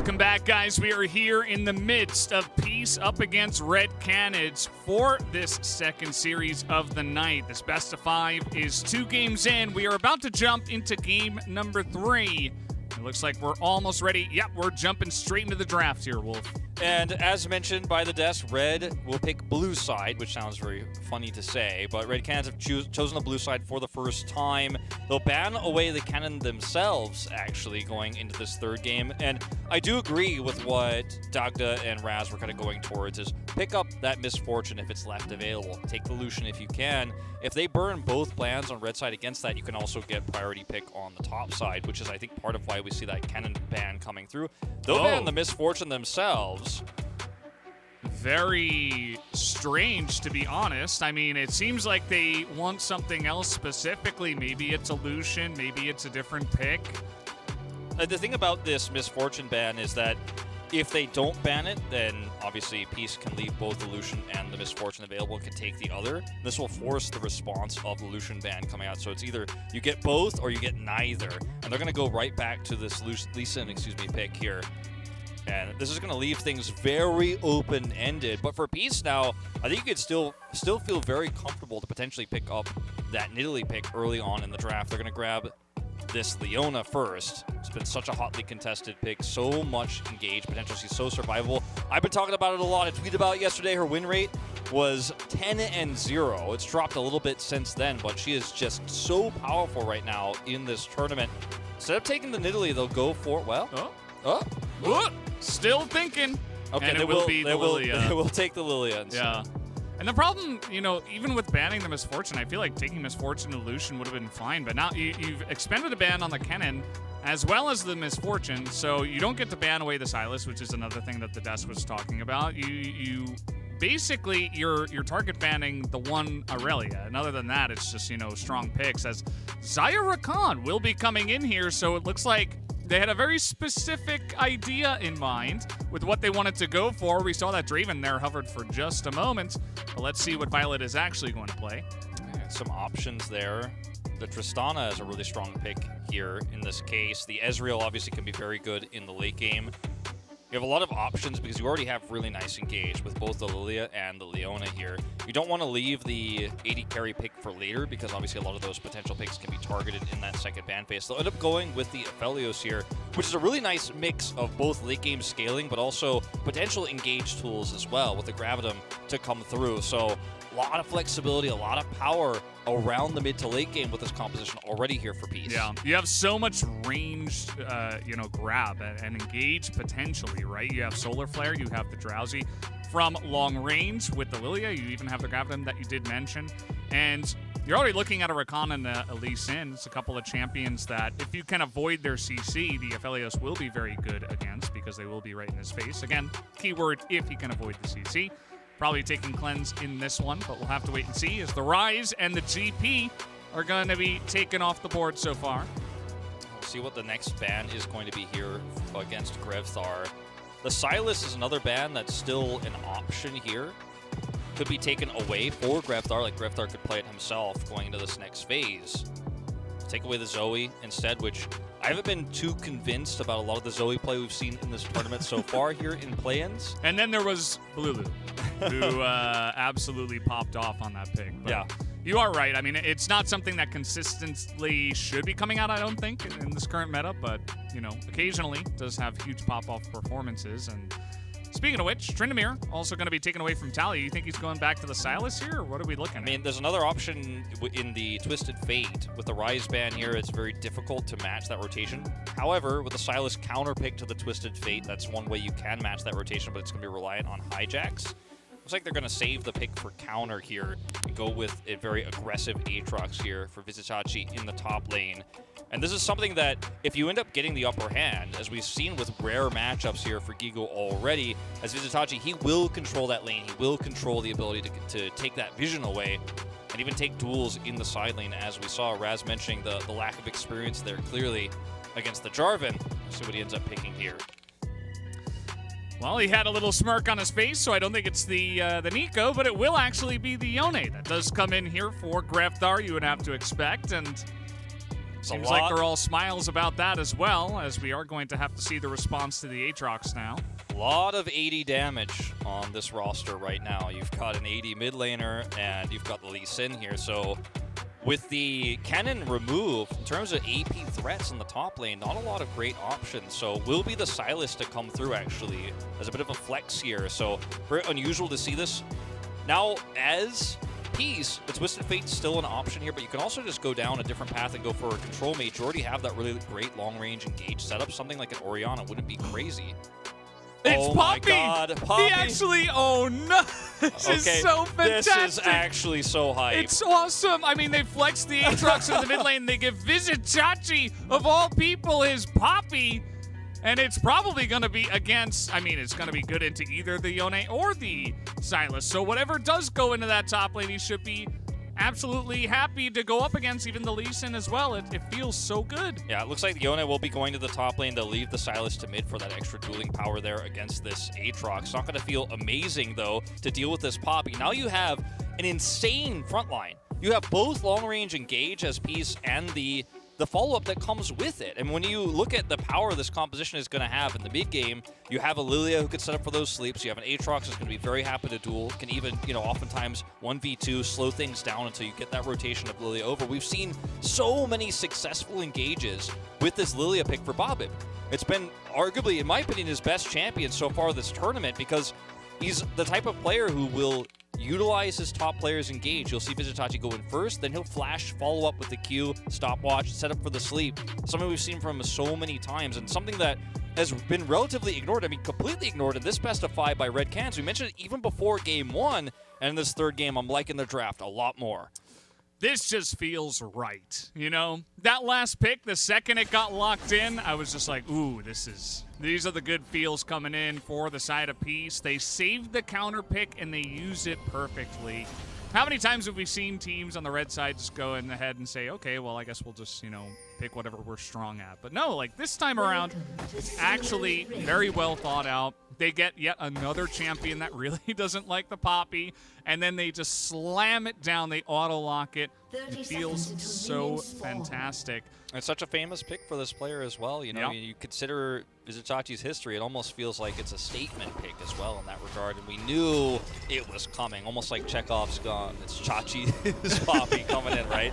Welcome back, guys. We are here in the midst of Peace up against Red Canids for this second series of the night. This best of 5 is 2 games in. We are about to jump into game number 3. It looks like we're almost ready. Yep, we're jumping straight into the draft here, Wolf. And as mentioned by the desk, Red will pick blue side, which sounds very funny to say, but Red Canids have chosen the blue side for the first time. They'll ban away the cannon themselves, actually, going into this third game. And I do agree with what Dagda and Raz were kind of going towards, is pick up that misfortune if it's left available. Take the Lucian if you can. If they burn both bans on red side against that, you can also get priority pick on the top side, which is, I think, part of why we see that cannon ban coming through. They'll ban the misfortune themselves. Very strange, to be honest. I mean, it seems like they want something else specifically. Maybe it's a Lucian, maybe it's a different pick. The thing about this misfortune ban is that if they don't ban it, then obviously Peace can leave both the Lucian and the misfortune available and can take the other. This will force the response of the Lucian ban coming out. So it's either you get both or you get neither. And they're going to go right back to this Lucian, pick here. And this is going to leave things very open-ended. But for Peace now, I think you could still feel very comfortable to potentially pick up that Nidalee pick early on in the draft. They're going to grab this Leona first. It's been such a hotly contested pick, so much engaged potential. She's so survivable. I've been talking about it a lot. I tweeted about it yesterday. Her win rate was 10-0. It's dropped a little bit since then, but she is just so powerful right now in this tournament. Instead of taking the Nidalee, they'll go for, still thinking. Okay, and they will take the Lillia. Yeah. And the problem, even with banning the Misfortune, I feel like taking Misfortune and Lucian would have been fine. But now you've expended a ban on the Cannon as well as the Misfortune, so you don't get to ban away the Sylas, which is another thing that the desk was talking about. You basically, you're target banning the one Aurelia. And other than that, it's just, strong picks. As Xayah Rakan will be coming in here, so it looks like they had a very specific idea in mind with what they wanted to go for. We saw that Draven there hovered for just a moment, but let's see what Violet is actually going to play. Some options there. The Tristana is a really strong pick here in this case. The Ezreal obviously can be very good in the late game. You have a lot of options because you already have really nice engage with both the Lillia and the Leona here. You don't want to leave the AD carry pick for later because obviously a lot of those potential picks can be targeted in that second ban phase. They'll end up going with the Aphelios here, which is a really nice mix of both late game scaling but also potential engage tools as well with the Gravitum to come through. So a lot of flexibility, a lot of power around the mid to late game with this composition already here for Peace. Yeah, you have so much ranged, grab and engage potentially, right? You have Solar Flare, you have the Drowsy from long range with the Lillia, you even have the Gravitum that you did mention, and you're already looking at a Rakan and a Lee Sin. It's a couple of champions that, if you can avoid their CC, the Aphelios will be very good against because they will be right in his face. Again, keyword if he can avoid the CC. Probably taking Cleanse in this one, but we'll have to wait and see as the Rise and the GP are going to be taken off the board so far. We'll see what the next ban is going to be here against Grevthar. The Sylas is another ban that's still an option here. Could be taken away for Grevthar, like Grevthar could play it himself going into this next phase. Take away the Zoe instead, which I haven't been too convinced about a lot of the Zoe play we've seen in this tournament so far here in play-ins. And then there was Blulu, who absolutely popped off on that pick. But yeah. You are right. I mean, it's not something that consistently should be coming out, I don't think, in this current meta, but, occasionally does have huge pop-off performances. And speaking of which, Tryndamere also going to be taken away from Talia. You think he's going back to the Sylas here, or what are we looking at? I mean, there's another option in the Twisted Fate. With the Rise ban here, it's very difficult to match that rotation. However, with the Sylas counter pick to the Twisted Fate, that's one way you can match that rotation, but it's going to be reliant on hijacks. Looks like they're going to save the pick for counter here and go with a very aggressive Aatrox here for Vizicsacsi in the top lane. And this is something that, if you end up getting the upper hand, as we've seen with rare matchups here for Guigo already, as Vizicsacsi, he will control that lane. He will control the ability to take that vision away and even take duels in the side lane, as we saw Raz mentioning the lack of experience there clearly against the Jarvan. We'll see what he ends up picking here. Well, he had a little smirk on his face, so I don't think it's the Nico, but it will actually be the Yone that does come in here for Grevthar, you would have to expect. And Seems like they're all smiles about that as well, as we are going to have to see the response to the Aatrox now. A lot of 80 damage on this roster right now. You've got an 80 mid laner, and you've got the Lee Sin here. So with the cannon removed, in terms of AP threats in the top lane, not a lot of great options. So will be the Sylas to come through, actually, as a bit of a flex here. So very unusual to see this. Now, as Peace, the Twisted Fate's still an option here, but you can also just go down a different path and go for a control mage. You already have that really great long-range engage setup. Something like an Orianna wouldn't be crazy. It's Poppy! My God, Poppy! He actually, oh no! This is so fantastic! This is actually so hype. It's awesome! I mean, they flex the Aatrox in the mid lane. They give Vizicsacsi, of all people, his Poppy. And it's probably going to be against, I mean, it's going to be good into either the Yone or the Sylas. So whatever does go into that top lane, he should be absolutely happy to go up against even the Lee Sin as well. It feels so good. Yeah, it looks like Yone will be going to the top lane. They'll leave the Sylas to mid for that extra dueling power there against this Aatrox. It's not going to feel amazing, though, to deal with this Poppy. Now you have an insane front line. You have both long-range engage as Peace and the follow-up that comes with it. And when you look at the power this composition is going to have in the mid-game, you have a Lillia who could set up for those sleeps. You have an Aatrox that's going to be very happy to duel, can even, oftentimes 1v2, slow things down until you get that rotation of Lillia over. We've seen so many successful engages with this Lillia pick for Babip. It's been arguably, in my opinion, his best champion so far this tournament because he's the type of player who will utilize his top players engage. You'll see Vizicsacsi go in first, then he'll flash, follow up with the Q, stopwatch, set up for the sleep. Something we've seen from him so many times, and something that has been relatively ignored. I mean, completely ignored in this best of 5 by Red Canids. We mentioned it even before game 1, and in this third game, I'm liking their draft a lot more. This just feels right, That last pick, the second it got locked in, I was just like, ooh, these are the good feels coming in for the side of Peace. They saved the counter pick, and they use it perfectly. How many times have we seen teams on the red side just go in ahead and say, okay, well, I guess we'll just, pick whatever we're strong at. But no, this time around, it's actually very well thought out. They get yet another champion that really doesn't like the Poppy, and then they just slam it down. They auto-lock it. It feels so fantastic. It's such a famous pick for this player as well. You consider Vizicsacsi's history, it almost feels like it's a statement pick as well in that regard. And we knew it was coming, almost like Chekhov's gun. It's Chachi's Poppy coming in, right?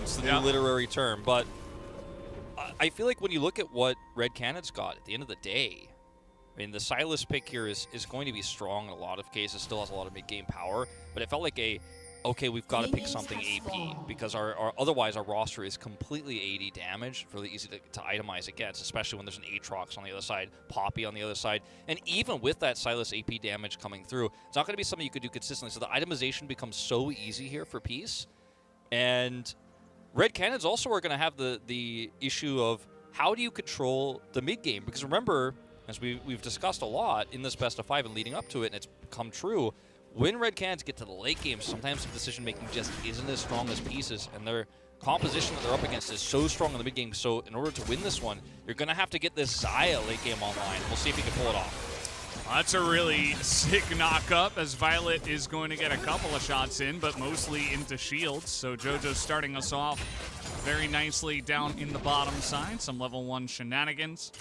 It's the new literary term. But I feel like when you look at what Red Canids got at the end of the day, I mean, the Sylas pick here is going to be strong in a lot of cases, still has a lot of mid-game power, but it felt like okay, we've got to pick something AP because otherwise our roster is completely 80 damage, really easy to itemize against, especially when there's an Aatrox on the other side, Poppy on the other side, and even with that Sylas AP damage coming through, it's not going to be something you could do consistently, so the itemization becomes so easy here for Peace, and Red Canids also are going to have the issue of how do you control the mid-game, because remember, as we've discussed a lot in this best of 5 and leading up to it, and it's come true, when Red Canids get to the late game, sometimes the decision-making just isn't as strong as Pieces, and their composition that they're up against is so strong in the mid-game, so in order to win this one, you're going to have to get this Xayah late game online. We'll see if he can pull it off. That's a really sick knock-up, as Violet is going to get a couple of shots in, but mostly into shields, so Jojo's starting us off very nicely down in the bottom side, some level 1 shenanigans.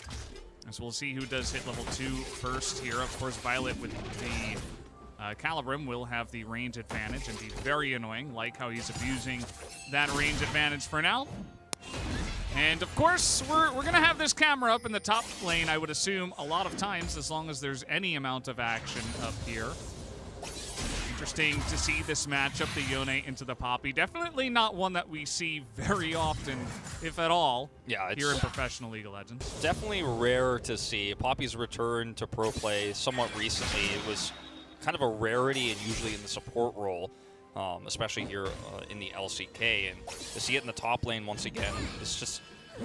So we'll see who does hit level 2 first here. Of course, Violet with the Calibrim will have the range advantage and be very annoying, like how he's abusing that range advantage for now. And of course, we're going to have this camera up in the top lane, I would assume, a lot of times, as long as there's any amount of action up here. Interesting to see this matchup, the Yone into the Poppy. Definitely not one that we see very often, if at all, here in professional League of Legends. Definitely rare to see. Poppy's return to pro play somewhat recently. It was kind of a rarity and usually in the support role, especially here in the LCK. And to see it in the top lane once again, it's just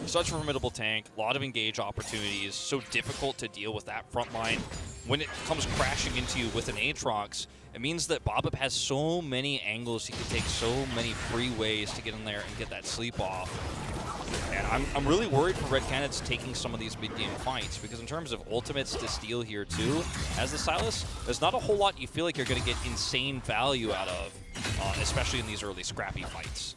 such a formidable tank, a lot of engage opportunities, so difficult to deal with that front line. When it comes crashing into you with an Aatrox, it means that Babip has so many angles, he can take so many free ways to get in there and get that sleep off. And I'm really worried for Red Canids taking some of these mid-game fights, because in terms of ultimates to steal here too, as the Sylas, there's not a whole lot you feel like you're going to get insane value out of, especially in these early scrappy fights.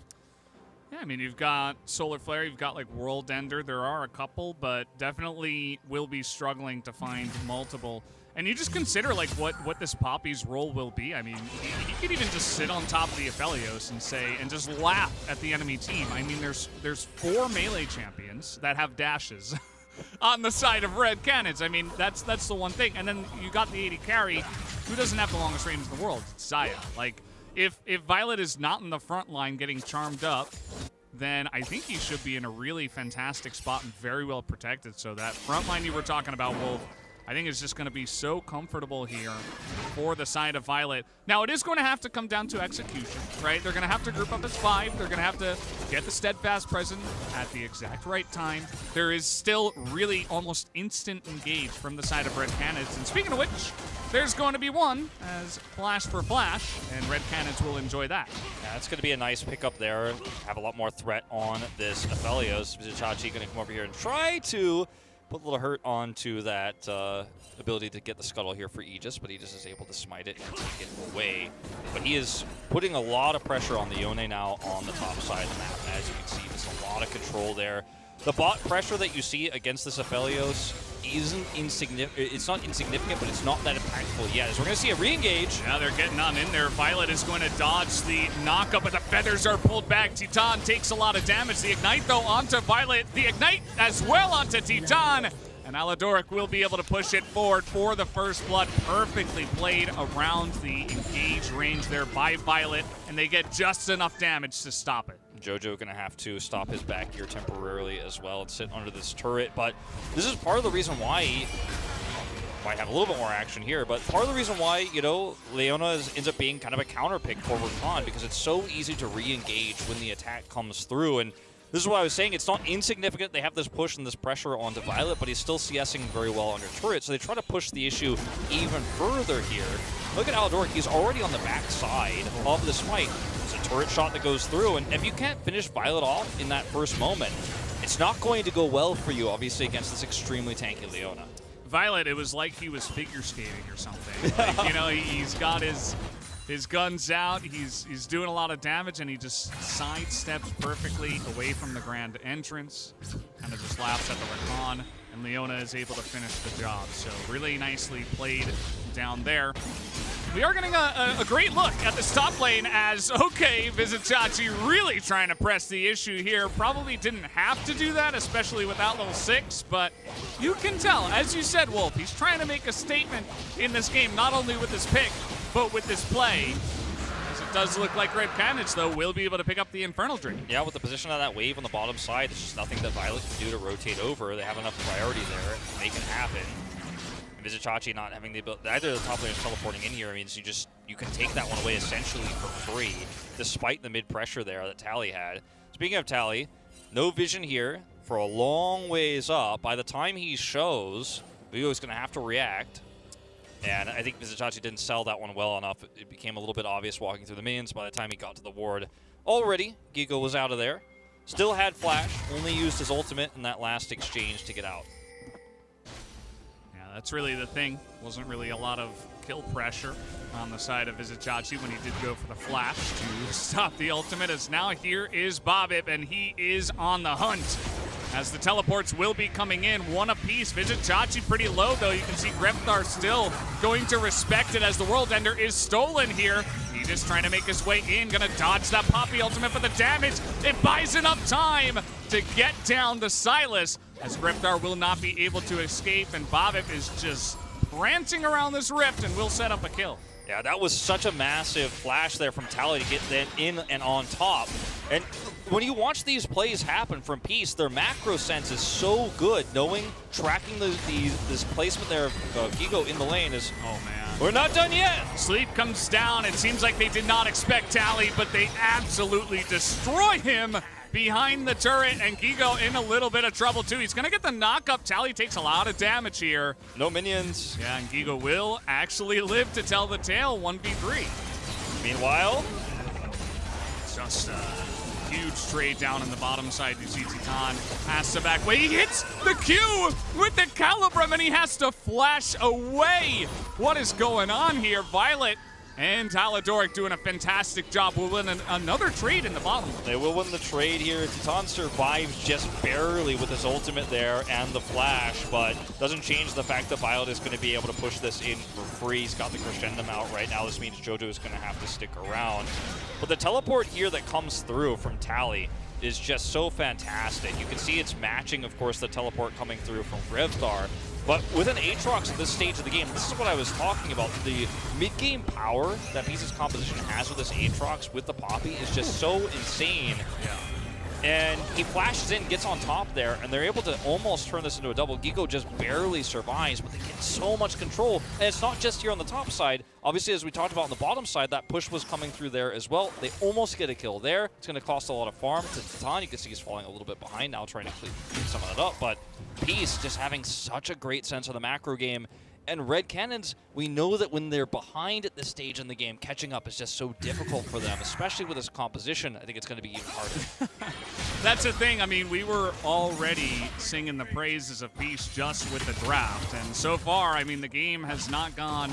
Yeah, I mean, you've got Solar Flare, you've got like World Ender. There are a couple, but definitely will be struggling to find multiple. And you just consider like what this Poppy's role will be. I mean, he could even just sit on top of the Aphelios and just laugh at the enemy team. I mean, there's 4 melee champions that have dashes on the side of red Canids. I mean, that's the one thing. And then you got the AD carry, who doesn't have the longest range in the world? It's Xayah. Like, if Violet is not in the front line getting charmed up, then I think he should be in a really fantastic spot and very well protected. So that front line you were talking about, Wolf, I think it's just going to be so comfortable here for the side of Violet. Now, it is going to have to come down to execution, right? They're going to have to group up as 5. They're going to have to get the Steadfast present at the exact right time. There is still really almost instant engage from the side of Red Canids. And speaking of which, there's going to be one as flash for flash, and Red Canids will enjoy that. Yeah, it's going to be a nice pickup there. Have a lot more threat on this Aphelios. Vizicsacsi going to come over here and try to put a little hurt onto that ability to get the scuttle here for Aegis, but Aegis is able to smite it and take it away. But he is putting a lot of pressure on the Yone now on the top side of the map. As you can see, there's a lot of control there. The bot pressure that you see against this Aphelios isn't insignificant. It's not insignificant, but it's not that impactful yet. As we're going to see a re-engage. Now they're getting on in there. Violet is going to dodge the knockup, but the feathers are pulled back. Titan takes a lot of damage. The Ignite, though, onto Violet. The Ignite as well onto Titan. And Aladoric will be able to push it forward for the first blood. Perfectly played around the engage range there by Violet, and they get just enough damage to stop it. Jojo going to have to stop his back here temporarily as well and sit under this turret. But this is part of the reason why he might have a little bit more action here. But part of the reason why, you know, Leona ends up being kind of a counter pick for Rakan, because it's so easy to re-engage when the attack comes through. And this is what I was saying. It's not insignificant. They have this push and this pressure onto Violet, but he's still CSing very well under turret. So they try to push the issue even further here. Look at Aladoric. He's already on the back side of this fight. There's a turret shot that goes through, and if you can't finish Violet off in that first moment, it's not going to go well for you, obviously, against this extremely tanky Leona. Violet, it was like he was figure skating or something. Like, you know, he's got his guns out, he's doing a lot of damage, and he just sidesteps perfectly away from the grand entrance. Kind of just laughs at the Rakan, and Leona is able to finish the job. So really nicely played down there. We are getting a great look at this top lane as, okay, Vizicsacsi really trying to press the issue here. Probably didn't have to do that, especially without level 6, but you can tell, as you said, Wolf, he's trying to make a statement in this game, not only with this pick, but with this play. As it does look like Red Canids, though, will be able to pick up the Infernal Drink. Yeah, with the position of that wave on the bottom side, there's just nothing that Violet can do to rotate over. They have enough priority there to make it happen. Vizicsacsi not having the ability, either of the top laners teleporting in here means you can take that one away essentially for free, despite the mid pressure there that Tally had. Speaking of Tally, no vision here for a long ways up. By the time he shows, Guigo is going to have to react. And I think Vizicsacsi didn't sell that one well enough. It became a little bit obvious walking through the minions. By the time he got to the ward, already Guigo was out of there. Still had flash, only used his ultimate in that last exchange to get out. That's really the thing. Wasn't really a lot of kill pressure on the side of Vizicsacsi when he did go for the flash to stop the ultimate, as now here is Babip, and he is on the hunt. As the teleports will be coming in, one apiece. Vizicsacsi pretty low, though. You can see Grevthar still going to respect it as the World Ender is stolen here. He just trying to make his way in, gonna dodge that Poppy ultimate, but the damage, it buys enough time to get down the Sylas, as Grevthar will not be able to escape, and Babip is just prancing around this rift and will set up a kill. Yeah, that was such a massive flash there from Tally to get them in and on top. And when you watch these plays happen from Peace, their macro sense is so good, tracking this placement there of Guigo in the lane is, oh man, we're not done yet. Sleep comes down. It seems like they did not expect Tally, but they absolutely destroy him behind the turret, and Guigo in a little bit of trouble too. He's gonna get the knock-up. Tally takes a lot of damage here. No minions. Yeah, and Guigo will actually live to tell the tale, 1v3. Meanwhile, just a huge trade down in the bottom side. You see Titan has to back away. He hits the Q with the Calibrum, and he has to flash away. What is going on here? Violet And Aladoric doing a fantastic job. Will win another trade in the bottom. They will win the trade here. Titan survives just barely with his ultimate there and the flash, but doesn't change the fact that Violet is going to be able to push this in for free. He's got the Crescendum out right now. This means Jojo is going to have to stick around. But the teleport here that comes through from Tally is just so fantastic. You can see it's matching, of course, the teleport coming through from Grevthar. But with an Aatrox at this stage of the game, this is what I was talking about. The mid-game power that Pieces composition has with this Aatrox with the Poppy is just so insane. Yeah. And he flashes in, gets on top there, and they're able to almost turn this into a double. Guigo just barely survives, but they get so much control. And it's not just here on the top side. Obviously, as we talked about on the bottom side, that push was coming through there as well. They almost get a kill there. It's going to cost a lot of farm to Titan. You can see he's falling a little bit behind now, trying to clean some of that up. But Peace just having such a great sense of the macro game. And Red Canids, we know that when they're behind at this stage in the game, catching up is just so difficult for them, especially with this composition. I think it's going to be even harder. That's the thing. I mean, we were already singing the praises of Peace just with the draft. And so far, I mean, the game has not gone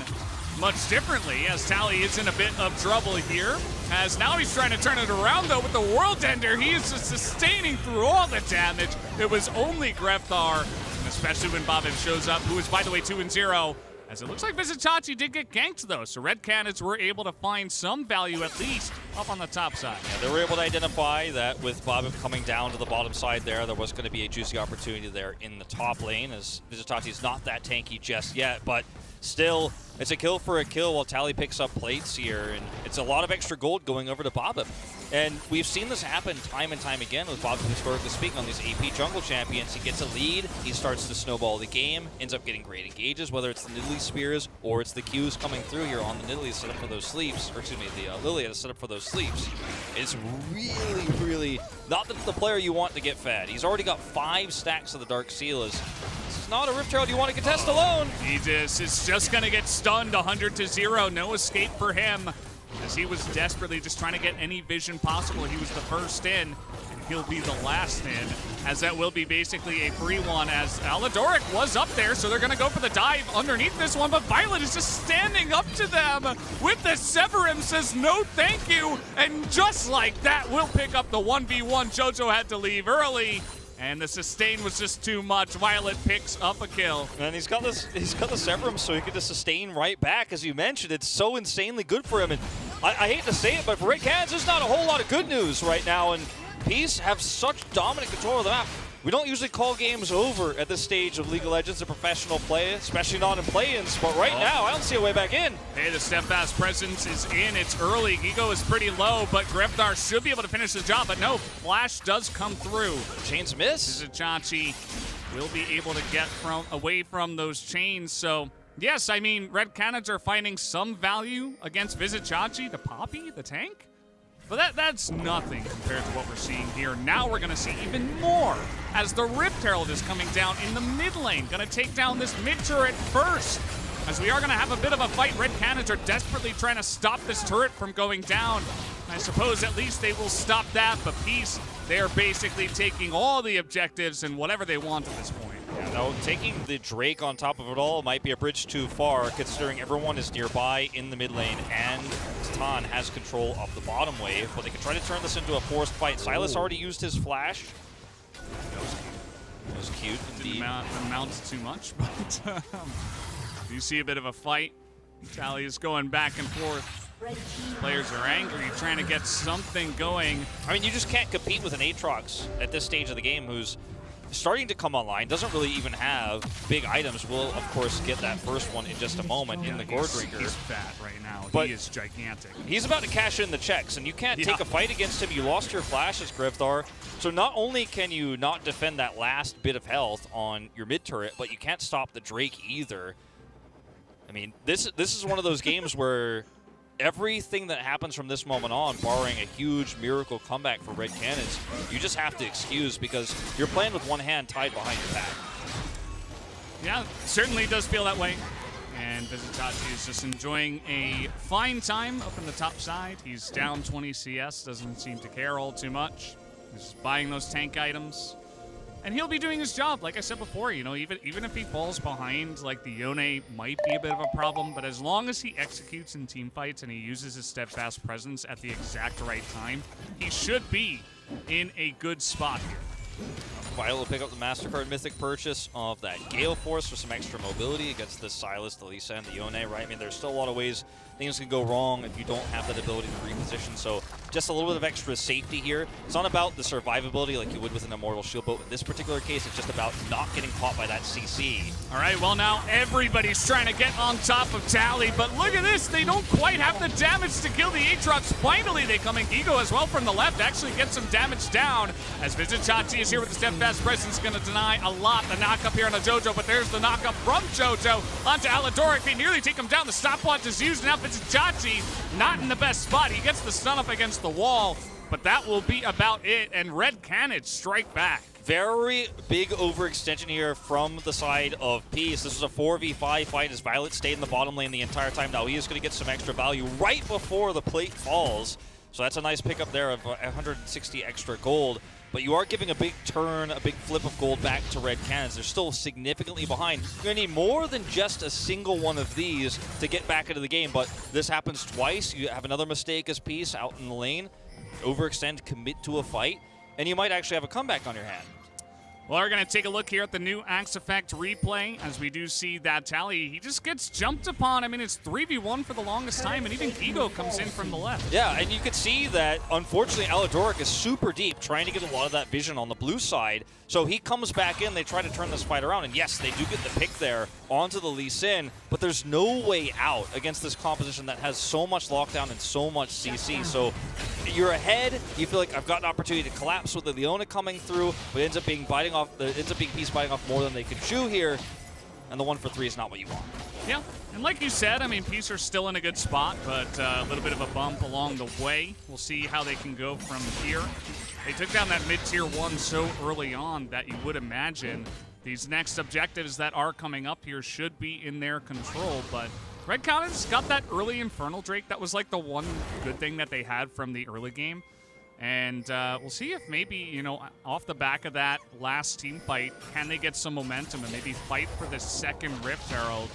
much differently, as Tally is in a bit of trouble here. As now he's trying to turn it around, though, with the World Ender. He is just sustaining through all the damage. It was only Grevthar, especially when Babip shows up, who is, by the way, 2-0. As it looks like Vizicsacsi did get ganked, though, so Red Canids were able to find some value, at least, up on the top side. Yeah, they were able to identify that with Babip coming down to the bottom side there was going to be a juicy opportunity there in the top lane, as Vizicsacsi is not that tanky just yet, but still, it's a kill for a kill while Tally picks up plates here, and it's a lot of extra gold going over to Babip. And we've seen this happen time and time again with Babip, historically speaking, on these AP jungle champions. He gets a lead, he starts to snowball the game, ends up getting great engages, whether it's the Nidalee Spears or it's the Qs coming through here on the Nidalee to set up for those sleeps, or excuse me, the Lillia to set up for those sleeps. It's really, really not the player you want to get fed. He's already got 5 stacks of the Dark Sylas. It's not a Rift Herald you want to contest alone. Aegis is just going to get stunned 100-0. No escape for him, as he was desperately just trying to get any vision possible. He was the first in, and he'll be the last in, as that will be basically a free one, as Aladoric was up there, so they're going to go for the dive underneath this one, but Violet is just standing up to them with the Severum, says no thank you, and just like that, we'll pick up the 1v1. Jojo had to leave early, and the sustain was just too much. Violet picks up a kill. And he's got the Severum, so he could just sustain right back, as you mentioned. It's so insanely good for him. And I hate to say it, but for Red Canids, there's not a whole lot of good news right now. And Peace have such dominant control of the map. We don't usually call games over at this stage of League of Legends and professional play, especially not in play-ins, but right now, I don't see a way back in. Hey, the steadfast presence is in. It's early. Guigo is pretty low, but Grevthar should be able to finish the job, but no, Flash does come through. Chains miss. Vizicsacsi will be able to get away from those chains, so yes, I mean, Red Canids are finding some value against Vizicsacsi, the Poppy, the tank. But that's nothing compared to what we're seeing here. Now we're going to see even more as the Rift Herald is coming down in the mid lane. Going to take down this mid turret first, as we are going to have a bit of a fight. Red Canids are desperately trying to stop this turret from going down. I suppose at least they will stop that, but Peace, they are basically taking all the objectives and whatever they want at this point. Yeah, no, taking the Drake on top of it all might be a bridge too far, considering everyone is nearby in the mid lane, and Titan has control of the bottom wave, but they can try to turn this into a forced fight. Sylas already used his flash. That was cute. Didn't amount too much, but you see a bit of a fight. Tally is going back and forth. Players are angry, trying to get something going. I mean, you just can't compete with an Aatrox at this stage of the game, who's starting to come online, doesn't really even have big items. We'll, of course, get that first one in just a moment in the Gore Drinker. He's fat right now. But he is gigantic. He's about to cash in the checks, and you can't take a fight against him. You lost your flash as Grevthar, so not only can you not defend that last bit of health on your mid turret, but you can't stop the Drake either. I mean, this is one of those games where everything that happens from this moment on, barring a huge miracle comeback for Red Canids, you just have to excuse, because you're playing with one hand tied behind your back. Yeah, certainly does feel that way. And Vizicsacsi is just enjoying a fine time up in the top side. He's down 20 CS, doesn't seem to care all too much. He's just buying those tank items. And he'll be doing his job, like I said before, you know, even if he falls behind, like the Yone might be a bit of a problem, but as long as he executes in team fights and he uses his steadfast presence at the exact right time, he should be in a good spot here. Violet will pick up the MasterCard Mythic purchase of that Gale Force for some extra mobility against the Sylas, the Lisa, and the Yone, right? I mean, there's still a lot of ways things can go wrong if you don't have that ability to reposition, so just a little bit of extra safety here. It's not about the survivability like you would with an Immortal Shield, but in this particular case, it's just about not getting caught by that CC. All right, well now everybody's trying to get on top of Tally, but look at this, they don't quite have the damage to kill the Aatrox. Finally, they come in. Guigo as well from the left, actually get some damage down, as Vizicsacsi is here with the steadfast presence, gonna deny a lot. The knock up here on the Jojo, but there's the knock up from Jojo onto Aladoric. They nearly take him down. The stopwatch is used, now Vizicsacsi not in the best spot. He gets the stun up against the wall, but that will be about it, and Red Canids strike back. Very big overextension here from the side of Peace. This was a 4v5 fight as Violet stayed in the bottom lane the entire time. Now he is going to get some extra value right before the plate falls. So that's a nice pickup there of 160 extra gold. But you are giving a big turn, a big flip of gold back to Red Canids. They're still significantly behind. You're going to need more than just a single one of these to get back into the game. But this happens twice. You have another mistake as Peace out in the lane. Overextend, commit to a fight, and you might actually have a comeback on your hand. Well, we're going to take a look here at the new Axe Effect replay, as we do see that Tally, he just gets jumped upon. I mean, it's 3v1 for the longest time, and even Guigo comes in from the left. Yeah, and you could see that, unfortunately, Aladoric is super deep, trying to get a lot of that vision on the blue side. So he comes back in, they try to turn this fight around, and yes, they do get the pick there onto the Lee Sin, but there's no way out against this composition that has so much lockdown and so much CC. So you're ahead, you feel like I've got an opportunity to collapse with the Leona coming through, but it ends up being Peace biting off more than they can chew here, and the 1-for-3 is not what you want. Yeah, and like you said, I mean, Peace are still in a good spot, but a little bit of a bump along the way. We'll see how they can go from here. They took down that mid-tier 1 so early on that you would imagine these next objectives that are coming up here should be in their control, but Red Canids got that early Infernal Drake. That was like the one good thing that they had from the early game. And we'll see if maybe, you know, off the back of that last team fight, can they get some momentum and maybe fight for the second Rift Herald?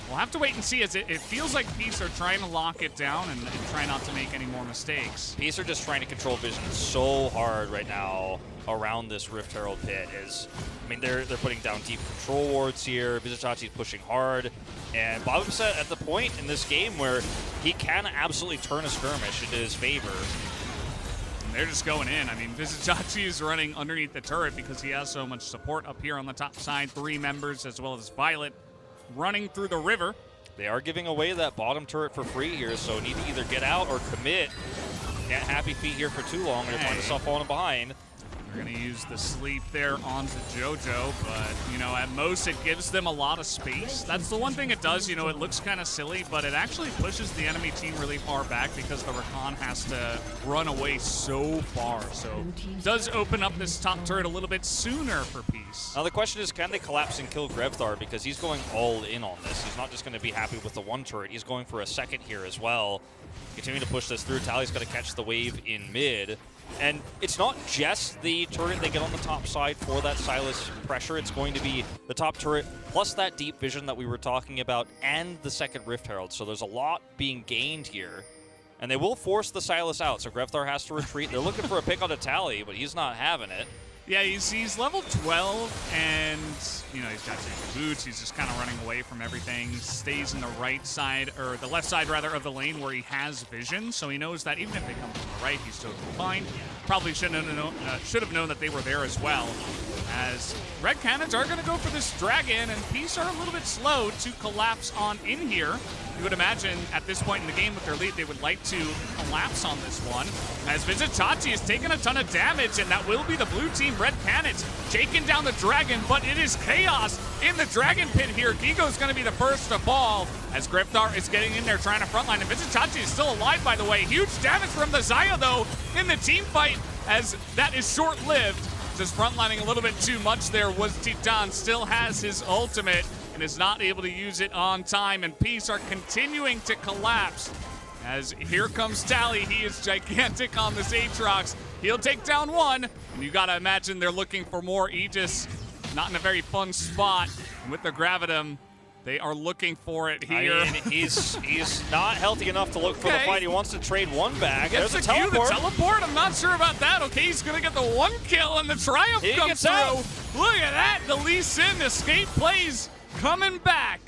We'll have to wait and see, as it feels like Peace are trying to lock it down and try not to make any more mistakes. Peace are just trying to control vision so hard right now around this Rift Herald pit. I mean, they're putting down deep control wards here. Vizicsacsi is pushing hard. And Babip's at the point in this game where he can absolutely turn a skirmish into his favor. They're just going in. I mean, Vizicsacsi is running underneath the turret because he has so much support up here on the top side. 3 members as well as Violet running through the river. They are giving away that bottom turret for free here, so need to either get out or commit. Can't happy feet here for too long. They're find themselves falling behind. They're going to use the sleep there onto Jojo, but, you know, at most it gives them a lot of space. That's the one thing it does. You know, it looks kind of silly, but it actually pushes the enemy team really far back because the Rakan has to run away so far. So it does open up this top turret a little bit sooner for Peace. Now the question is, can they collapse and kill Grevthar? Because he's going all in on this. He's not just going to be happy with the 1 turret. He's going for a second here as well. Continue to push this through. Tally's got to catch the wave in mid. And it's not just the turret they get on the top side for that Sylas pressure. It's going to be the top turret plus that deep vision that we were talking about and the second Rift Herald. So there's a lot being gained here. And they will force the Sylas out, so Grevthar has to retreat. They're looking for a pick on a Tally, but he's not having it. Yeah, he's level 12, and, you know, he's got safety boots. He's just kind of running away from everything. He stays in the right side, or the left side, rather, of the lane where he has vision, so he knows that even if they come from the right, he's totally fine. Probably should have known that they were there as well, as Red Canids are going to go for this dragon, and Peace are a little bit slow to collapse on in here. You would imagine at this point in the game with their lead, they would like to collapse on this one, as Vizicsacsi is taking a ton of damage, and that will be the blue team Red Canids taking down the dragon, but it is chaos in the dragon pit here. Guigo's going to be the first to fall, as Grevthar is getting in there trying to frontline, and Vizicsacsi is still alive, by the way. Huge damage from the Xayah, though, in the team fight, as that is short-lived. Just frontlining a little bit too much there was Titan. Still has his ultimate and is not able to use it on time, and Peace are continuing to collapse. As here comes Tally. He is gigantic on this Aatrox. He'll take down one. And you gotta imagine they're looking for more. Aegis not in a very fun spot. And with the Gravitum, they are looking for it here. I mean, he's not healthy enough to look for the fight. He wants to trade one back. There's a teleport. teleport. The teleport, I'm not sure about that. Okay, he's gonna get the one kill and the Triumph comes through. Out. Look at that, the Lee Sin escape plays coming back.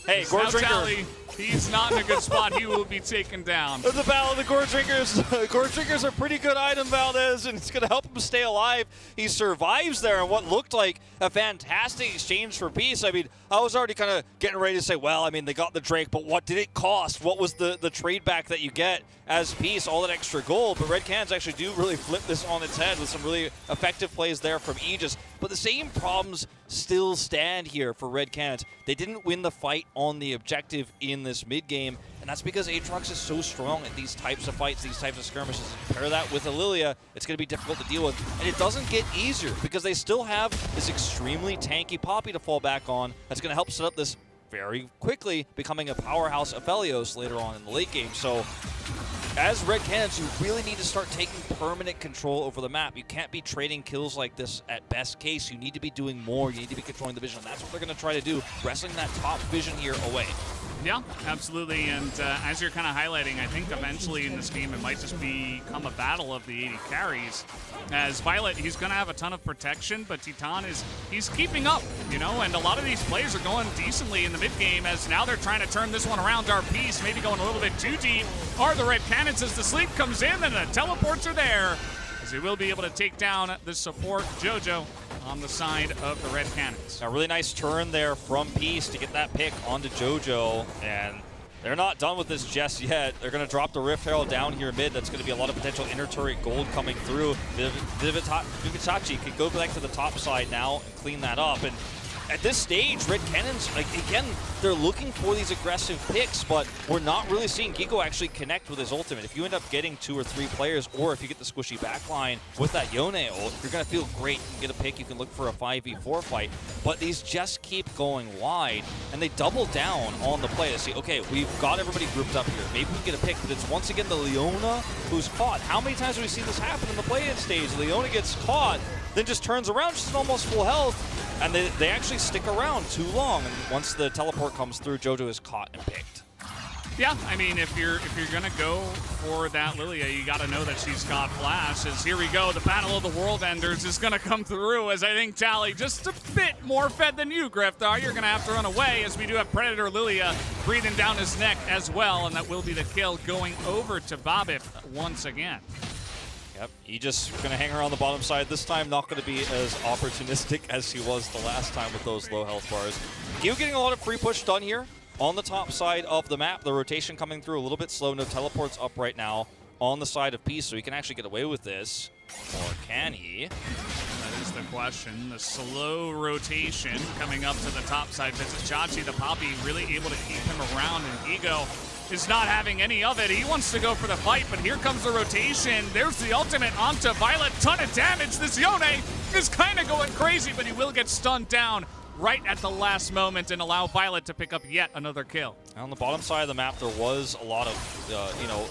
Hey, Gore Drinker. He's not in a good spot. He will be taken down. The battle of the Gore Drinkers. Gore Drinkers are pretty good item, Valdez, and it's going to help him stay alive. He survives there in what looked like a fantastic exchange for peace. I mean, I was already kind of getting ready to say, well, I mean, they got the Drake, but what did it cost? What was the trade back that you get as peace? All that extra gold. But Red Canids actually do really flip this on its head with some really effective plays there from Aegis. But the same problems still stand here for Red Canids. They didn't win the fight on the objective in this mid game, and that's because Aatrox is so strong at these types of fights, these types of skirmishes. Pair that with a Lillia, it's going to be difficult to deal with, and it doesn't get easier because they still have this extremely tanky Poppy to fall back on. That's going to help set up this very quickly becoming a powerhouse Aphelios later on in the late game. So as Red Canids, you really need to start taking permanent control over the map. You can't be trading kills like this at best case. You need to be doing more. You need to be controlling the vision. And that's what they're going to try to do, wrestling that top vision here away. Yeah, absolutely. And as you're kind of highlighting, I think eventually in this game it might just become a battle of the 80 carries. As Violet, he's going to have a ton of protection, but Titan he's keeping up, you know, and a lot of these plays are going decently in the mid game as now they're trying to turn this one around. Our piece maybe going a little bit too deep. Are the Red Canids as the sleep comes in and the teleports are there, as he will be able to take down the support Jojo on the side of the Red Canids. A really nice turn there from Peace to get that pick onto Jojo, and they're not done with this just yet. They're going to drop the Rift Herald down here mid. That's going to be a lot of potential inner turret gold coming through. Vizicsacsi could go back to the top side now and clean that up. And at this stage, Red Canids, like, again, they're looking for these aggressive picks, but we're not really seeing Guigo actually connect with his ultimate. If you end up getting 2 or 3 players, or if you get the squishy backline with that Yone ult, you're going to feel great. You can get a pick, you can look for a 5v4 fight, but these just keep going wide, and they double down on the play to see, okay, we've got everybody grouped up here. Maybe we can get a pick, but it's once again the Leona who's caught. How many times have we seen this happen in the play-in stage? Leona gets caught, then just turns around, she's almost full health, and they actually stick around too long. And once the teleport comes through, Jojo is caught and picked. Yeah, I mean, if you're gonna go for that Lillia, you got to know that she's got flash. As here we go, the Battle of the World Enders is gonna come through. As I think Tally just a bit more fed than you, Grevthar. You're gonna have to run away, as we do have Predator Lillia breathing down his neck as well, and that will be the kill going over to Babip once again. Yep, he just going to hang around the bottom side. This time not going to be as opportunistic as he was the last time with those low health bars. Guigo getting a lot of free push done here on the top side of the map. The rotation coming through a little bit slow. No teleports up right now on the side of Peace, so he can actually get away with this. Or can he? That is the question. The slow rotation coming up to the top side. Vizicsacsi, the Poppy, really able to keep him around, and Guigo is not having any of it. He wants to go for the fight, but here comes the rotation. There's the ultimate onto Violet. Ton of damage. This Yone is kind of going crazy, but he will get stunned down right at the last moment and allow Violet to pick up yet another kill. On the bottom side of the map, there was a lot of,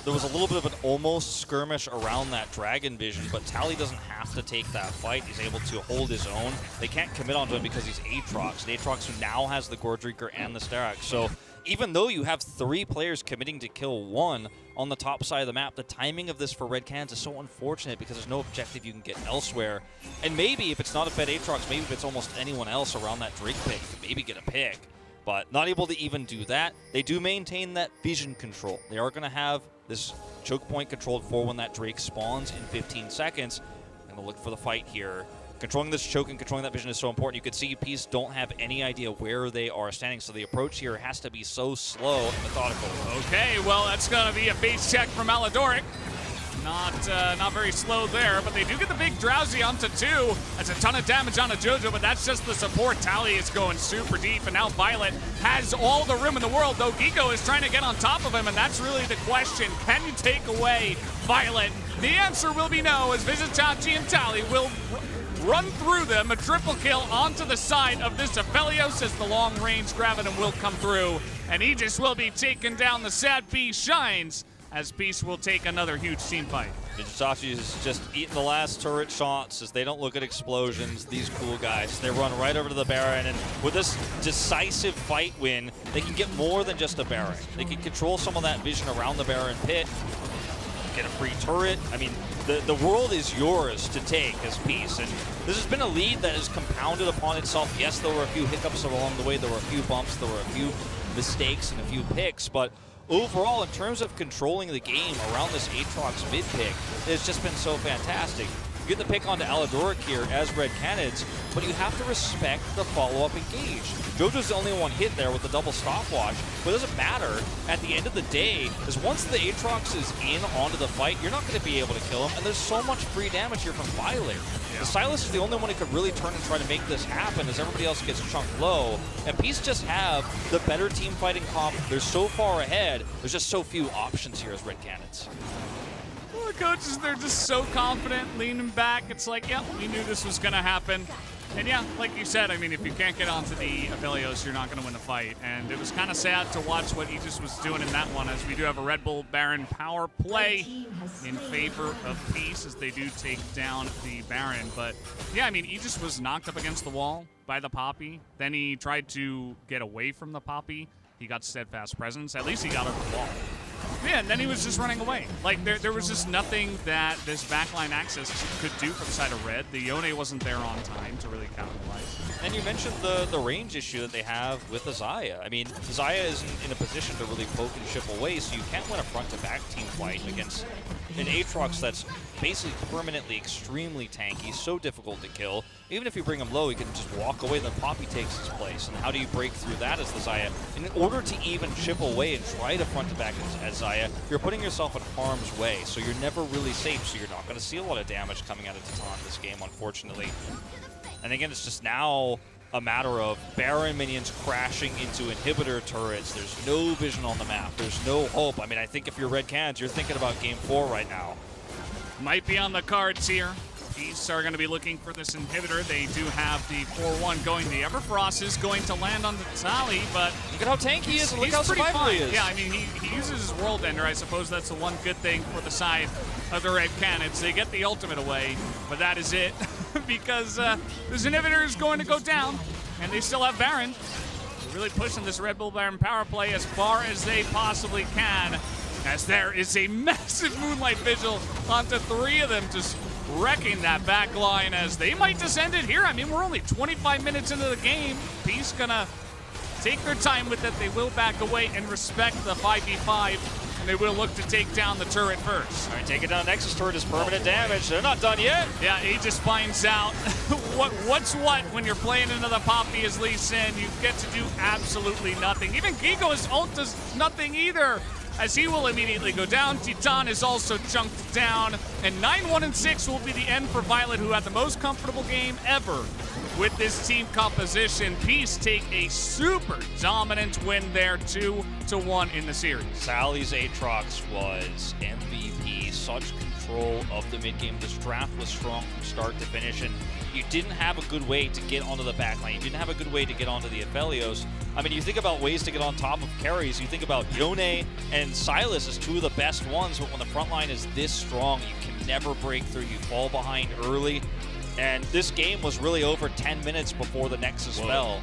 there was a little bit of an almost skirmish around that Dragon Vision, but Tally doesn't have to take that fight. He's able to hold his own. They can't commit onto him because he's Aatrox. And Aatrox who now has the Gore Drinker and the Sterak. So even though you have 3 players committing to kill 1 on the top side of the map, the timing of this for Red Canids is so unfortunate because there's no objective you can get elsewhere. And maybe if it's not a fed Aatrox, maybe if it's almost anyone else around that Drake pick, you could maybe get a pick. But not able to even do that. They do maintain that vision control. They are going to have this choke point controlled for when that Drake spawns in 15 seconds. And they'll look for the fight here. Controlling this choke and controlling that vision is so important. You can see Peace don't have any idea where they are standing, so the approach here has to be so slow and methodical. Okay, well, that's going to be a base check from Aladoric. Not very slow there, but they do get the big drowsy onto 2. That's a ton of damage onto Jojo, but that's just the support. Tally is going super deep, and now Violet has all the room in the world, though Guigo is trying to get on top of him, and that's really the question. Can you take away Violet? The answer will be no, as Vizicsacsi and Tally will run through them. A triple kill onto the side of this Aphelios as the long-range Gravitum will come through, and Aegis will be taken down. The sad bee shines as Peace will take another huge team fight. Vizicsacsi is just eating the last turret shots as they don't look at explosions. These cool guys, they run right over to the Baron, and with this decisive fight win, they can get more than just a Baron. They can control some of that vision around the Baron pit, get a free turret. I mean, the world is yours to take as Peace, and this has been a lead that has compounded upon itself. Yes, there were a few hiccups along the way, there were a few bumps, there were a few mistakes and a few picks, but overall, in terms of controlling the game around this Aatrox mid pick, it's just been so fantastic. You get the pick onto Aladoric here as red Canids, but you have to respect the follow-up engage. Jojo's the only one hit there with the double stopwatch, but it doesn't matter at the end of the day, because once the Aatrox is in onto the fight, you're not going to be able to kill him, and there's so much free damage here from Violet. Yeah. The Sylas is the only one who could really turn and try to make this happen as everybody else gets chunked low, and Peace just have the better team fighting comp. They're so far ahead, there's just so few options here as red Canids. Well, the coaches, they're just so confident, leaning back. It's like, yep, we knew this was going to happen. And yeah, like you said, I mean, if you can't get onto the Aphelios, you're not going to win the fight. And it was kind of sad to watch what Aegis was doing in that one, as we do have a Red Bull Baron power play in favor of Peace as they do take down the Baron. But yeah, I mean, Aegis was knocked up against the wall by the Poppy. Then he tried to get away from the Poppy. He got steadfast presence. At least he got over the wall. Yeah, and then he was just running away. Like, there was just nothing that this backline access could do for the side of red. The Yone wasn't there on time to really capitalize. And you mentioned the range issue that they have with the Xayah. I mean, Xayah isn't in a position to really poke and chip away, so you can't win a front-to-back team fight against an Aatrox that's basically permanently extremely tanky, so difficult to kill. Even if you bring him low, he can just walk away, then Poppy takes his place. And how do you break through that as the Xayah? And in order to even chip away and try to front-to-back as Xayah, you're putting yourself in harm's way, so you're never really safe, so you're not going to see a lot of damage coming out of Titan this game, unfortunately. And again, it's just now a matter of Baron minions crashing into inhibitor turrets. There's no vision on the map. There's no hope. I mean, I think if you're red Canids, you're thinking about Game 4 right now. Might be on the cards here. Peace are going to be looking for this inhibitor. They do have the 4-1 going. The Everfrost is going to land on the Tally, but look at how tanky he is, and look how survivable he is. Yeah, I mean, he uses his World Ender. I suppose that's the one good thing for the side of the red Canids. They get the ultimate away, but that is it, because this inhibitor is going to go down, and they still have Baron. They're really pushing this Red Bull Baron power play as far as they possibly can, as there is a massive Moonlight Vigil onto 3 of them, just wrecking that back line as they might just end it here. I mean, we're only 25 minutes into the game. Peace gonna take their time with it. They will back away and respect the 5v5, and they will look to take down the turret first. All right, taking down Nexus turret is permanent damage. They're not done yet. Yeah, he just finds out what's what when you're playing another Poppy as Lee Sin. You get to do absolutely nothing. Even Guigo's ult does nothing either, as he will immediately go down. Titan is also chunked down, and 9-1-6 will be the end for Violet, who had the most comfortable game ever with this team composition. Peace take a super dominant win there, 2-1 in the series. Sally's Aatrox was MVP, such control of the mid-game. This draft was strong from start to finish, and you didn't have a good way to get onto the backline. You didn't have a good way to get onto the Aphelios. I mean, you think about ways to get on top of carries. You think about Yone and Sylas as 2 of the best ones, but when the front line is this strong, you can never break through. You fall behind early. And this game was really over 10 minutes before the Nexus fell.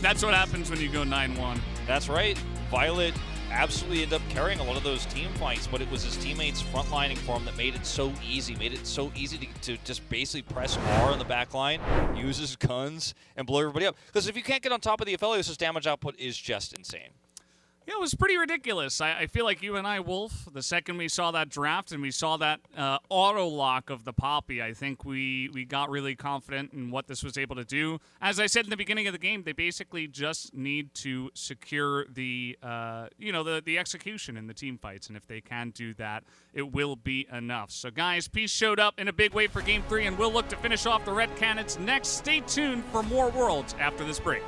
That's what happens when you go 9-1. That's right. Violet absolutely ended up carrying a lot of those team fights, but it was his teammates frontlining for him that made it so easy, to just basically press R on the back line, use his guns, and blow everybody up. Because if you can't get on top of the Aphelios, his damage output is just insane. Yeah, it was pretty ridiculous. I feel like you and I, Wolf, the second we saw that draft and we saw that auto lock of the Poppy, I think we got really confident in what this was able to do. As I said in the beginning of the game, they basically just need to secure the the execution in the team fights, and if they can do that, it will be enough. So guys, Peace showed up in a big way for Game 3, and we'll look to finish off the Red Canids next. Stay tuned for more Worlds after this break.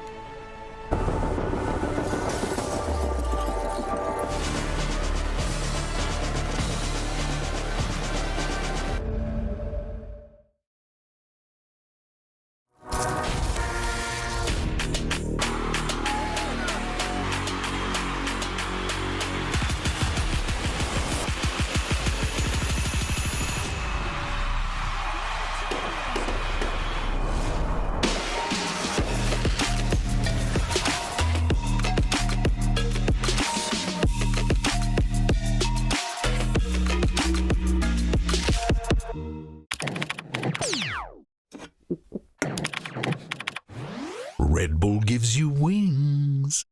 Red Bull gives you wings.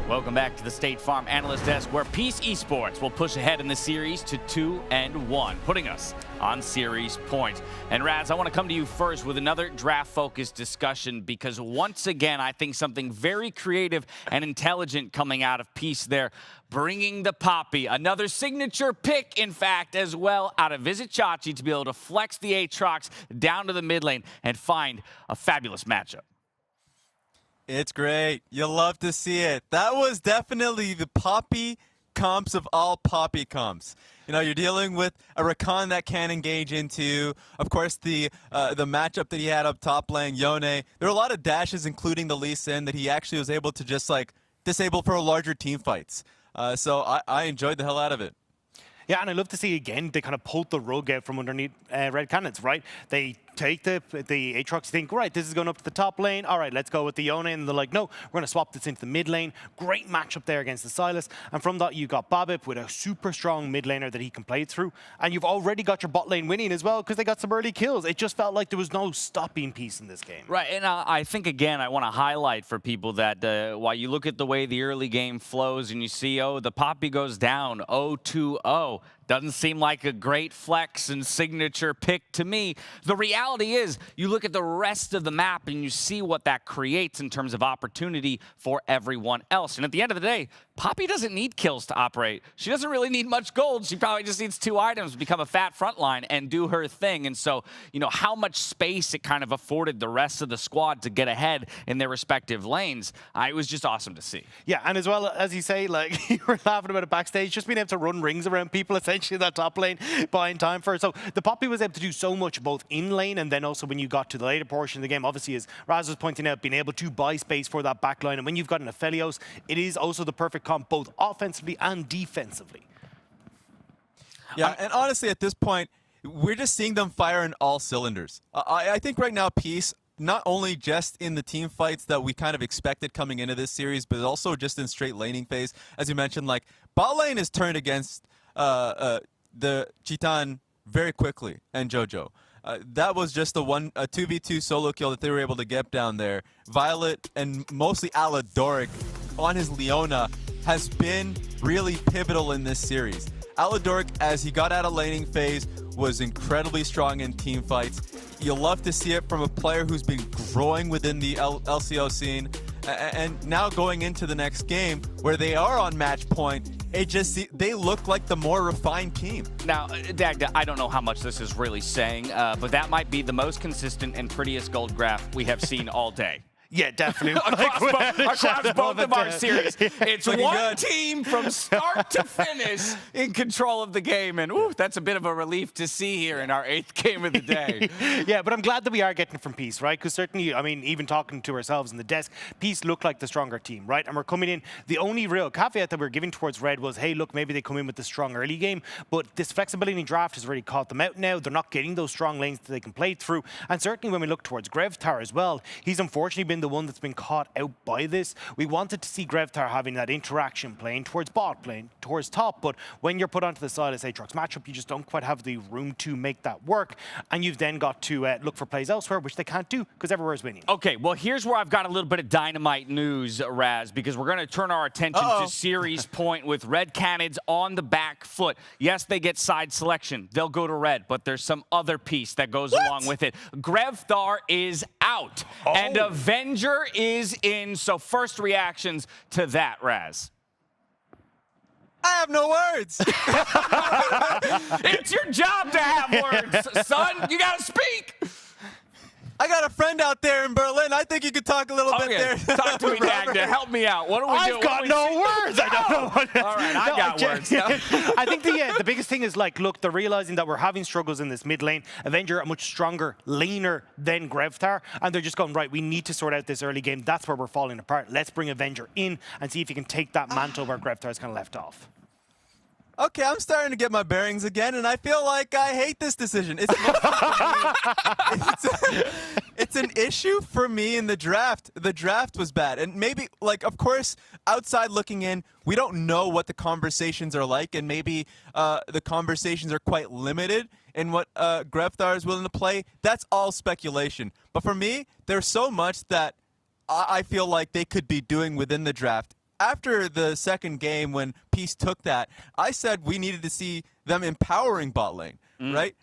Welcome back to the State Farm Analyst Desk, where Peace Esports will push ahead in the series to 2-1, putting us on series point. And Raz, I want to come to you first with another draft-focused discussion, because once again, I think something very creative and intelligent coming out of Peace there, bringing the Poppy, another signature pick, in fact, as well, out of Vizicsacsi to be able to flex the Aatrox down to the mid lane and find a fabulous matchup. It's great. You love to see it. That was definitely the Poppy comps of all Poppy comps. You know, you're dealing with a Rakan that can engage into, of course, the matchup that he had up top lane, Yone. There were a lot of dashes, including the Lee Sin, that he actually was able to just, like, disable for larger team fights. So I enjoyed the hell out of it. Yeah, and I love to see, again, they kind of pulled the rug out from underneath Red Canids, right? They take the Aatrox, think, right, this is going up to the top lane. All right, let's go with the Yone. And they're like, no, we're going to swap this into the mid lane. Great matchup there against the Sylas. And from that, you got Babip with a super strong mid laner that he can play through. And you've already got your bot lane winning as well, because they got some early kills. It just felt like there was no stopping Peace in this game. Right, and I think, again, I want to highlight for people that while you look at the way the early game flows and you see, oh, the Poppy goes down 0-2-0, Doesn't seem like a great flex and signature pick to me. The reality is, you look at the rest of the map and you see what that creates in terms of opportunity for everyone else. And at the end of the day, Poppy doesn't need kills to operate. She doesn't really need much gold. She probably just needs 2 items to become a fat frontline and do her thing. And so, you know, how much space it kind of afforded the rest of the squad to get ahead in their respective lanes, it was just awesome to see. Yeah, and as well, as you say, like, you were laughing about it backstage, just being able to run rings around people, essentially, that top lane, buying time for it. So the Poppy was able to do so much both in lane and then also when you got to the later portion of the game, obviously, as Raz was pointing out, being able to buy space for that back line. And when you've got an Aphelios, it is also the perfect comp, both offensively and defensively. Yeah, and honestly, at this point, we're just seeing them fire in all cylinders. I think right now, Peace, not only just in the team fights that we kind of expected coming into this series, but also just in straight laning phase. As you mentioned, like, bot lane is turned against the Chitan very quickly, and Jojo. That was just a 2v2 solo kill that they were able to get down there. Violet and mostly Aladoric on his Leona has been really pivotal in this series. Aladoric, as he got out of laning phase, was incredibly strong in team fights. You'll love to see it from a player who's been growing within the LCO scene. And now going into the next game, where they are on match point, they look like the more refined team. Now, Dagda, I don't know how much this is really saying, but that might be the most consistent and prettiest gold graph we have seen all day. Yeah, definitely. across both of our series. It's one good. team from start to finish in control of the game. And ooh, that's a bit of a relief to see here in our 8th game of the day. Yeah, but I'm glad that we are getting from Peace, right? Because certainly, I mean, even talking to ourselves in the desk, Peace looked like the stronger team, right? And we're coming in, the only real caveat that we're giving towards Red was, hey, look, maybe they come in with the strong early game, but this flexibility in draft has already caught them out now. They're not getting those strong lanes that they can play through. And certainly when we look towards Grevthar as well, he's unfortunately been the one that's been caught out by this. We wanted to see Grevthar having that interaction playing towards bot, playing towards top, but when you're put onto the Sylas Aatrox matchup, you just don't quite have the room to make that work, and you've then got to look for plays elsewhere, which they can't do because everywhere's winning. Okay, well, here's where I've got a little bit of dynamite news, Raz, because we're going to turn our attention to series point with Red Canids on the back foot. Yes, they get side selection. They'll go to Red, but there's some other piece that goes along with it. Grevthar is out, and Avenger is in. So first reactions to that, Raz. I have no words. It's your job to have words, son. You got to speak. I got a friend out there in Berlin. I think you could talk a little bit there. Talk to me, Dagda. Help me out. What do we do? I've got no words. I don't know what. All right, I got words. I think the biggest thing is, like, look, they're realizing that we're having struggles in this mid lane. Avenger, a much stronger laner than Grevthar, and they're just going, right, we need to sort out this early game. That's where we're falling apart. Let's bring Avenger in and see if he can take that mantle where Grevthar's kind of left off. Okay, I'm starting to get my bearings again, and I feel like I hate this decision. It's an issue for me in the draft. The draft was bad. And maybe, like, of course, outside looking in, we don't know what the conversations are like, and maybe the conversations are quite limited in what Grevthar is willing to play. That's all speculation. But for me, there's so much that I feel like they could be doing within the draft. After the second game, when Peace took that, I said we needed to see them empowering bot lane, right?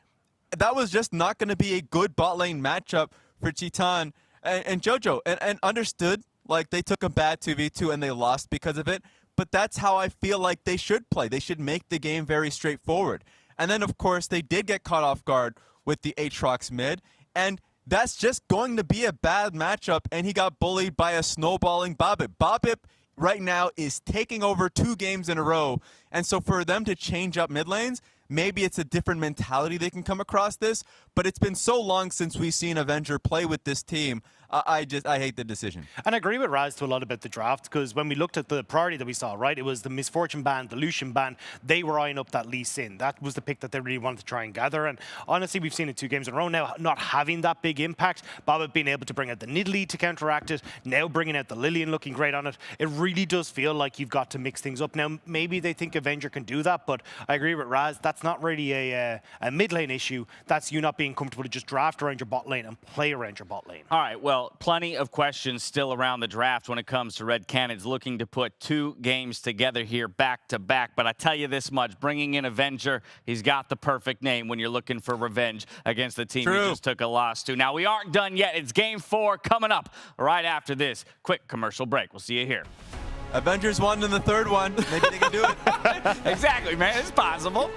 That was just not going to be a good bot lane matchup for Chitan and Jojo. And understood, like, they took a bad 2v2 and they lost because of it. But that's how I feel like they should play. They should make the game very straightforward. And then, of course, they did get caught off guard with the Aatrox mid. And that's just going to be a bad matchup. And he got bullied by a snowballing Babip. Babip right now is taking over 2 games in a row. And so for them to change up mid lanes, maybe it's a different mentality they can come across this. But it's been so long since we've seen Avenger play with this team. I hate the decision. And I agree with Raz to a lot about the draft, because when we looked at the priority that we saw, right, it was the Misfortune ban, the Lucian ban. They were eyeing up that Lee Sin. That was the pick that they really wanted to try and gather. And honestly, we've seen it 2 games in a row now, not having that big impact. Babip being able to bring out the Nidalee to counteract it, now bringing out the Lillia and looking great on it. It really does feel like you've got to mix things up. Now, maybe they think Avenger can do that, but I agree with Raz. That's not really a mid lane issue. That's you not being comfortable to just draft around your bot lane and play around your bot lane. All right, well, Well, plenty of questions still around the draft when it comes to Red Canids looking to put 2 games together here back-to-back. But I tell you this much, bringing in Avenger, he's got the perfect name when you're looking for revenge against the team he just took a loss to. Now, we aren't done yet. It's Game 4 coming up right after this quick commercial break. We'll see you here. Avengers won in the third one. Maybe they can do it. Exactly, man. It's possible.